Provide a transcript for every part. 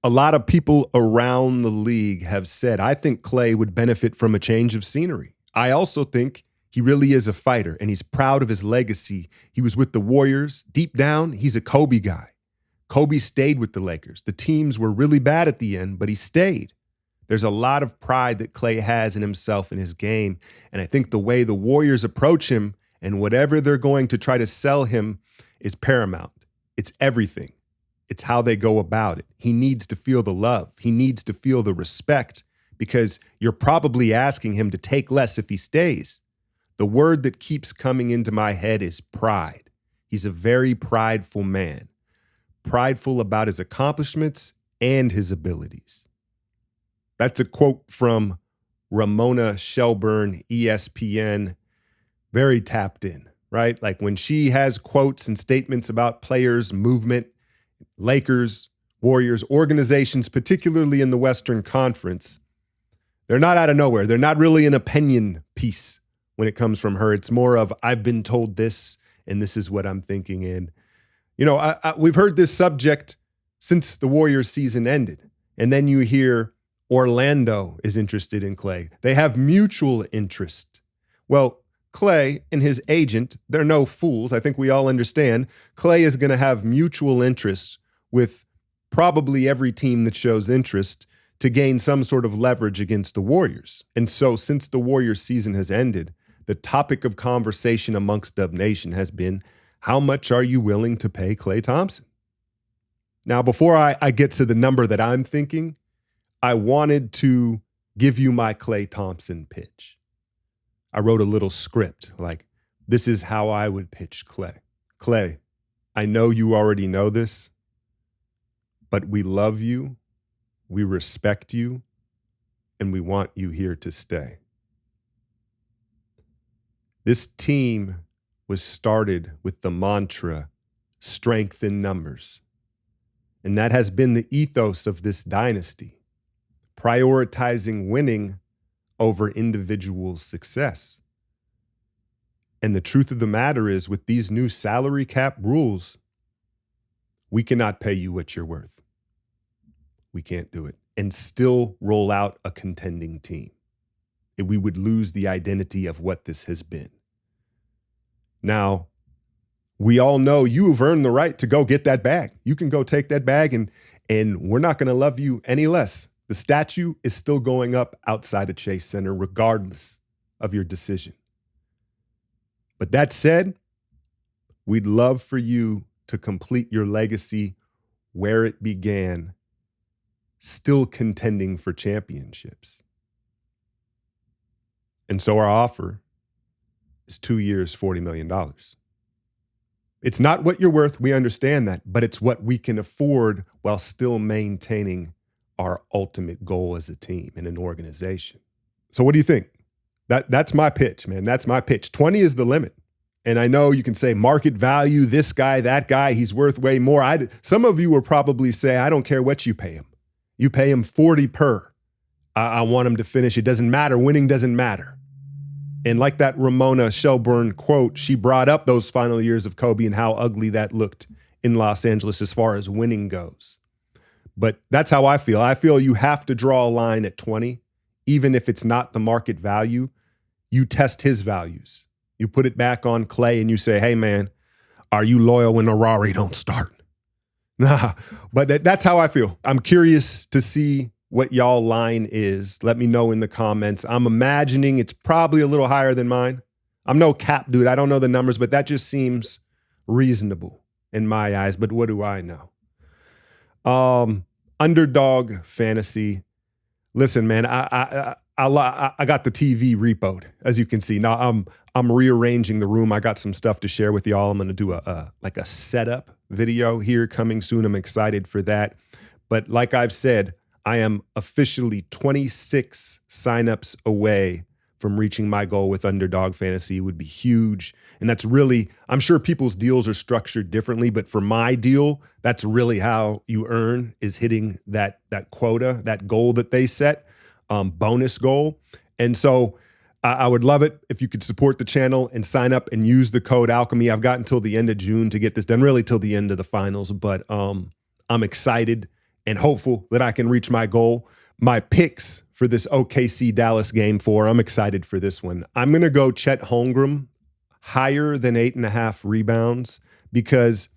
A lot of people around the league have said, I think Klay would benefit from a change of scenery. I also think he really is a fighter, and he's proud of his legacy. He was with the Warriors. Deep down, he's a Kobe guy. Kobe stayed with the Lakers. The teams were really bad at the end, but he stayed. There's a lot of pride that Klay has in himself and his game, and I think the way the Warriors approach him and whatever they're going to try to sell him is paramount. It's everything. It's how they go about it. He needs to feel the love. He needs to feel the respect, because you're probably asking him to take less if he stays. The word that keeps coming into my head is pride. He's a very prideful man, prideful about his accomplishments and his abilities. That's a quote from Ramona Shelburne, ESPN, very tapped in, right? Like when she has quotes and statements about players, movement, Lakers, Warriors, organizations, particularly in the Western Conference, they're not out of nowhere. They're not really an opinion piece when it comes from her. It's more of, I've been told this, and this is what I'm thinking. And, you know, we've heard this subject since the Warriors season ended. And then you hear Orlando is interested in Klay. They have mutual interest. Well, Klay and his agent, they're no fools. I think we all understand Klay is going to have mutual interests with probably every team that shows interest to gain some sort of leverage against the Warriors. And so since the Warriors season has ended, the topic of conversation amongst Dub Nation has been, how much are you willing to pay Klay Thompson? Now, before I get to the number that I'm thinking, I wanted to give you my Klay Thompson pitch. I wrote a little script, like, this is how I would pitch Klay. Klay, I know you already know this, but we love you, we respect you, and we want you here to stay. This team was started with the mantra, strength in numbers. And that has been the ethos of this dynasty, prioritizing winning over individual success. And the truth of the matter is, with these new salary cap rules, we cannot pay you what you're worth. We can't do it and still roll out a contending team. We would lose the identity of what this has been. Now, we all know you have earned the right to go get that bag. You can go take that bag, and we're not going to love you any less. The statue is still going up outside of Chase Center, regardless of your decision. But that said, we'd love for you to complete your legacy where it began, still contending for championships. And so our offer is 2 years, $40 million. It's not what you're worth, we understand that, but it's what we can afford while still maintaining our ultimate goal as a team and an organization. So what do you think? That's my pitch, man. That's my pitch. 20 is the limit. And I know you can say market value, this guy, that guy, he's worth way more. Some of you will probably say, I don't care what you pay him. You pay him 40 per. I want him to finish. It doesn't matter. Winning doesn't matter. And like that Ramona Shelburne quote, she brought up those final years of Kobe and how ugly that looked in Los Angeles as far as winning goes. But that's how I feel. I feel you have to draw a line at 20, even if it's not the market value. You test his values. You put it back on Klay and you say, hey, man, are you loyal when Harari don't start? Nah, but that's how I feel. I'm curious to see what y'all line is. Let me know in the comments. I'm imagining it's probably a little higher than mine. I'm no cap dude. I don't know the numbers, but that just seems reasonable in my eyes. But what do I know? Underdog fantasy. Listen, man, I got the TV repoed, as you can see. Now I'm rearranging the room. I got some stuff to share with y'all. I'm going to do a setup video here coming soon. I'm excited for that. But like I've said, I am officially 26 signups away from reaching my goal with Underdog Fantasy. It would be huge. And that's really, I'm sure people's deals are structured differently, but for my deal, that's really how you earn, is hitting that quota, that goal that they set, bonus goal. And so I would love it if you could support the channel and sign up and use the code Alchemy. I've got until the end of June to get this done, really till the end of the finals, but I'm excited. and hopeful that I can reach my goal. My picks for this OKC Dallas game 4, I'm excited for this one. I'm going to go Chet Holmgren higher than 8.5 rebounds because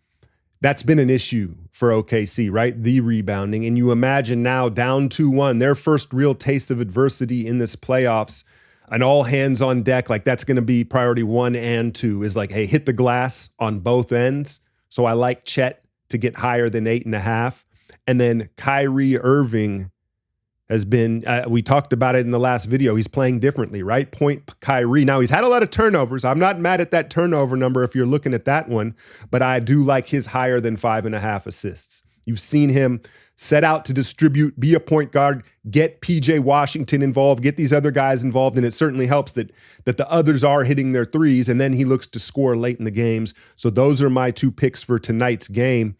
that's been an issue for OKC, right? The rebounding. And you imagine now down 2-1, their first real taste of adversity in this playoffs, an all hands on deck. Like that's going to be priority 1 and 2 is like, hey, hit the glass on both ends. So I like Chet to get higher than 8.5. And then Kyrie Irving has been, we talked about it in the last video. He's playing differently, right? Point Kyrie. Now, he's had a lot of turnovers. I'm not mad at that turnover number if you're looking at that one, but I do like his higher than 5.5 assists. You've seen him set out to distribute, be a point guard, get PJ Washington involved, get these other guys involved, and it certainly helps that the others are hitting their threes, and then he looks to score late in the games. So those are my 2 picks for tonight's game.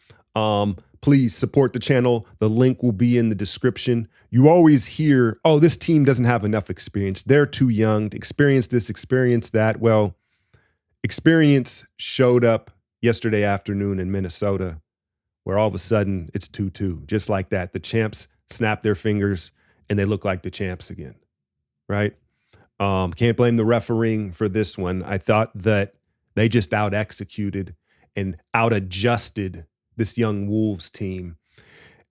Please support the channel. The link will be in the description. You always hear, oh, this team doesn't have enough experience. They're too young to experience this, experience that. Well, experience showed up yesterday afternoon in Minnesota, where all of a sudden it's 2-2. Just like that. The champs snap their fingers and they look like the champs again, right? Can't blame the refereeing for this one. I thought that they just out-executed and out-adjusted this young Wolves team.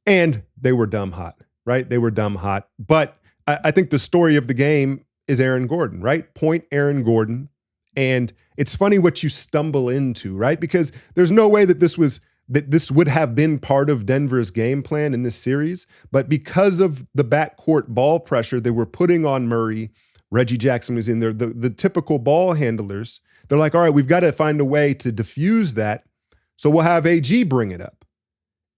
And they were dumb hot, right? They were dumb hot. But I think the story of the game is Aaron Gordon, right? Point Aaron Gordon. And it's funny what you stumble into, right? Because there's no way that this would have been part of Denver's game plan in this series. But because of the backcourt ball pressure they were putting on Murray, Reggie Jackson was in there, the typical ball handlers, they're like, all right, we've got to find a way to diffuse that. So we'll have AG bring it up.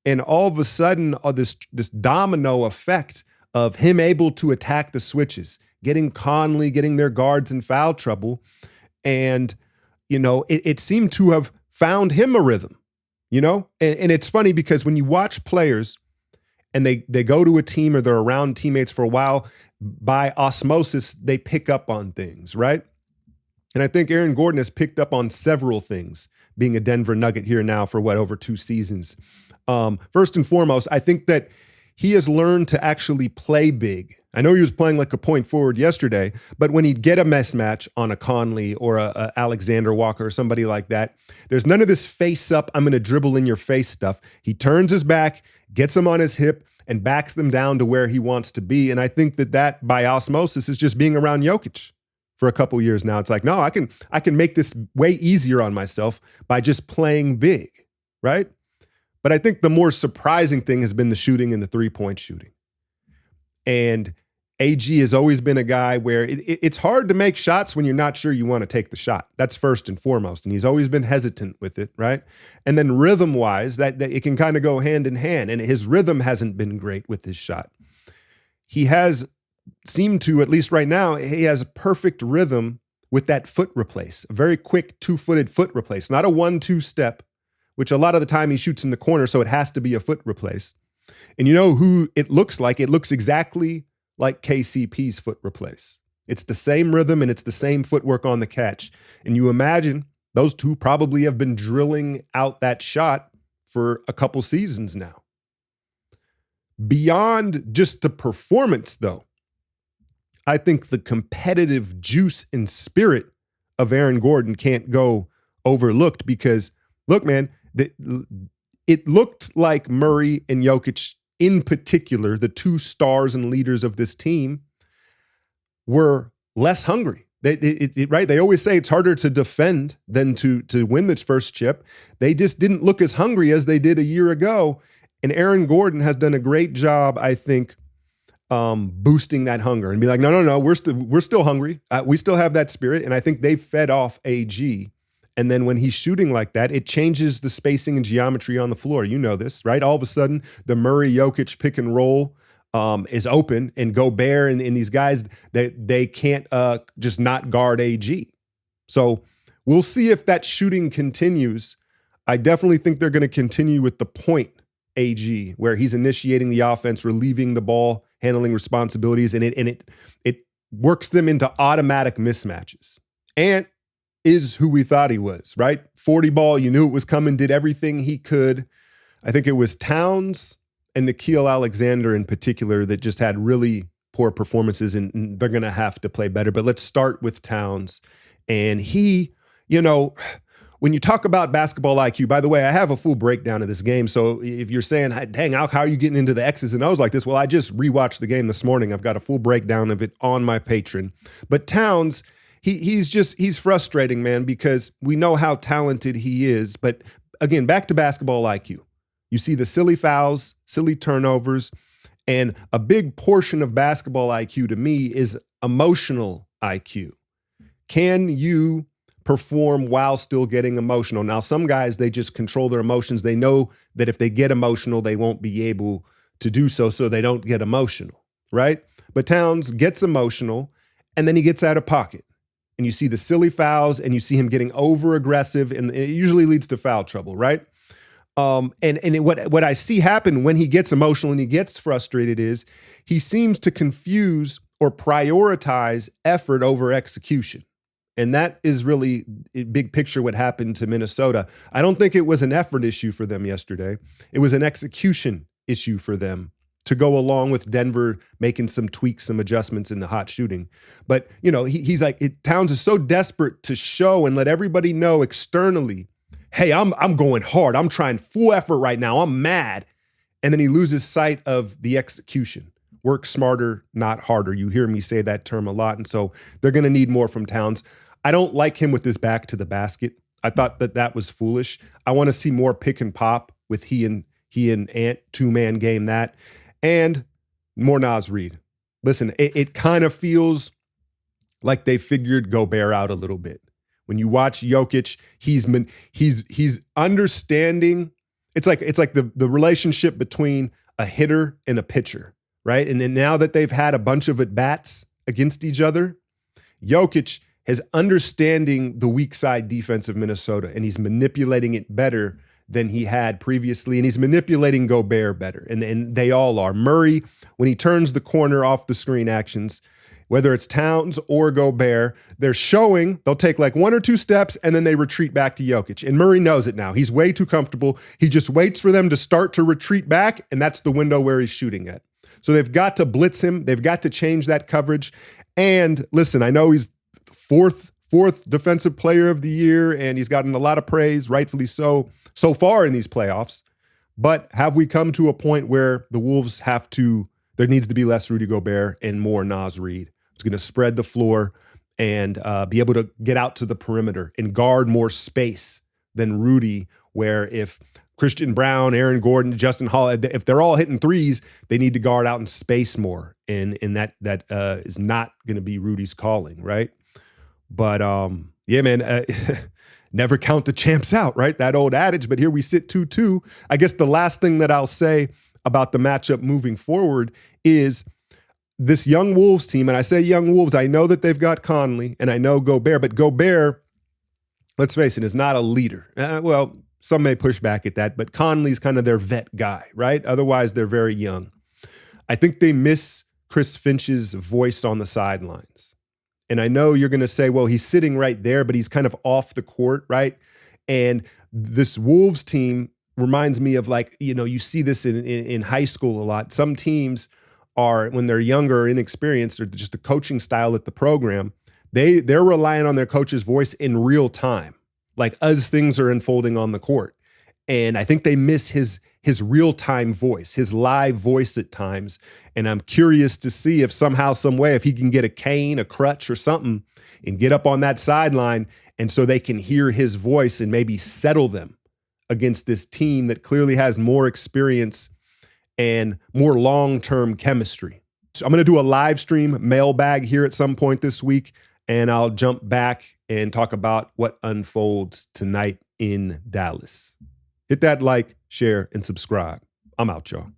And all of a sudden, this domino effect of him able to attack the switches, getting Conley, getting their guards in foul trouble. And, you know, it seemed to have found him a rhythm, you know? And it's funny because when you watch players and they go to a team or they're around teammates for a while, by osmosis, they pick up on things, right? And I think Aaron Gordon has picked up on several things, being a Denver Nugget here now for over 2 seasons. First and foremost, I think that he has learned to actually play big. I know he was playing like a point forward yesterday, but when he'd get a mismatch on a Conley or a Alexander Walker or somebody like that, there's none of this face up, I'm going to dribble in your face stuff. He turns his back, gets them on his hip, and backs them down to where he wants to be. And I think that by osmosis is just being around Jokic for a couple years now. It's like, no, I can make this way easier on myself by just playing big, right? But I think the more surprising thing has been the shooting and the 3-point shooting. And AG has always been a guy where it's hard to make shots when you're not sure you want to take the shot. That's first and foremost. And he's always been hesitant with it, right? And then rhythm-wise, that it can kind of go hand in hand. And his rhythm hasn't been great with his shot. He has seemed to, at least right now, he has a perfect rhythm with that foot replace, a very quick 2-footed foot replace, not a 1-2 step, which a lot of the time he shoots in the corner, so it has to be a foot replace. And you know who it looks like? It looks exactly like KCP's foot replace. It's the same rhythm and it's the same footwork on the catch. And you imagine those two probably have been drilling out that shot for a couple seasons now. Beyond just the performance, though, I think the competitive juice and spirit of Aaron Gordon can't go overlooked because, look, man, it looked like Murray and Jokic in particular, the 2 stars and leaders of this team, were less hungry. Right? They always say it's harder to defend than to win this first chip. They just didn't look as hungry as they did a year ago. And Aaron Gordon has done a great job, I think, boosting that hunger and be like, no, we're still hungry. We still have that spirit. And I think they've fed off AG. And then when he's shooting like that, it changes the spacing and geometry on the floor. You know this, right? All of a sudden, the Murray-Jokic pick and roll is open, and Gobert and these guys, they can't just not guard AG. So we'll see if that shooting continues. I definitely think they're going to continue with the point AG, where he's initiating the offense, relieving the ball, handling responsibilities, and it works them into automatic mismatches. And is who we thought he was, right? 40 ball, you knew it was coming, did everything he could. I think it was Towns and Nickeil Alexander in particular that just had really poor performances, and they're going to have to play better. But let's start with Towns. And he, when you talk about basketball IQ, by the way, I have a full breakdown of this game. So if you're saying, dang, how are you getting into the X's and O's like this? Well, I just rewatched the game this morning. I've got a full breakdown of it on my Patreon. But Towns, he's frustrating, man, because we know how talented he is. But again, back to basketball IQ. You see the silly fouls, silly turnovers, and a big portion of basketball IQ to me is emotional IQ. Can you perform while still getting emotional? Now, some guys, they just control their emotions. They know that if they get emotional, they won't be able to do so they don't get emotional, right? But Towns gets emotional, and then he gets out of pocket. And you see the silly fouls, and you see him getting over-aggressive, and it usually leads to foul trouble, right? What I see happen when he gets emotional and he gets frustrated is he seems to confuse or prioritize effort over execution. And that is really big picture what happened to Minnesota. I don't think it was an effort issue for them yesterday. It was an execution issue for them to go along with Denver making some tweaks, some adjustments in the hot shooting. But, he's like, Towns is so desperate to show and let everybody know externally, hey, I'm going hard. I'm trying full effort right now. I'm mad. And then he loses sight of the execution. Work smarter, not harder. You hear me say that term a lot. And so they're going to need more from Towns. I don't like him with his back to the basket. I thought that was foolish. I want to see more pick and pop with he and Ant, two-man game that. And more Naz Reid. Listen, it kind of feels like they figured Gobert out a little bit. When you watch Jokic, he's understanding. It's like the relationship between a hitter and a pitcher, right? And then now that they've had a bunch of at-bats against each other, Jokic is understanding the weak side defense of Minnesota, and he's manipulating it better than he had previously, and he's manipulating Gobert better, and they all are. Murray, when he turns the corner off the screen actions, whether it's Towns or Gobert, they'll take like one or two steps and then they retreat back to Jokic. And Murray knows it now. He's way too comfortable. He just waits for them to start to retreat back, and that's the window where he's shooting at. So they've got to blitz him. They've got to change that coverage. And listen, I know he's fourth defensive player of the year, and he's gotten a lot of praise, rightfully so far in these playoffs. But have we come to a point where the Wolves there needs to be less Rudy Gobert and more Naz Reid? It's going to spread the floor and be able to get out to the perimeter and guard more space than Rudy, where if Christian Brown, Aaron Gordon, Justin Hall, if they're all hitting threes, they need to guard out in space more. And that is not going to be Rudy's calling, right? But yeah, man, never count the champs out, right? That old adage, but here we sit 2-2. I guess the last thing that I'll say about the matchup moving forward is this young Wolves team, and I say young Wolves, I know that they've got Conley and I know Gobert, but Gobert, let's face it, is not a leader. Well, some may push back at that, but Conley's kind of their vet guy, right? Otherwise, they're very young. I think they miss Chris Finch's voice on the sidelines. And I know you're going to say, well, he's sitting right there, but he's kind of off the court, right? And this Wolves team reminds me of you see this in high school a lot. Some teams are, when they're younger or inexperienced, or just the coaching style at the program, they're relying on their coach's voice in real time, like as things are unfolding on the court. And I think they miss his real-time voice, his live voice at times. And I'm curious to see if somehow, some way, if he can get a cane, a crutch or something and get up on that sideline, and so they can hear his voice and maybe settle them against this team that clearly has more experience and more long-term chemistry. So I'm going to do a live stream mailbag here at some point this week, and I'll jump back and talk about what unfolds tonight in Dallas. Hit that like, share, and subscribe. I'm out, y'all.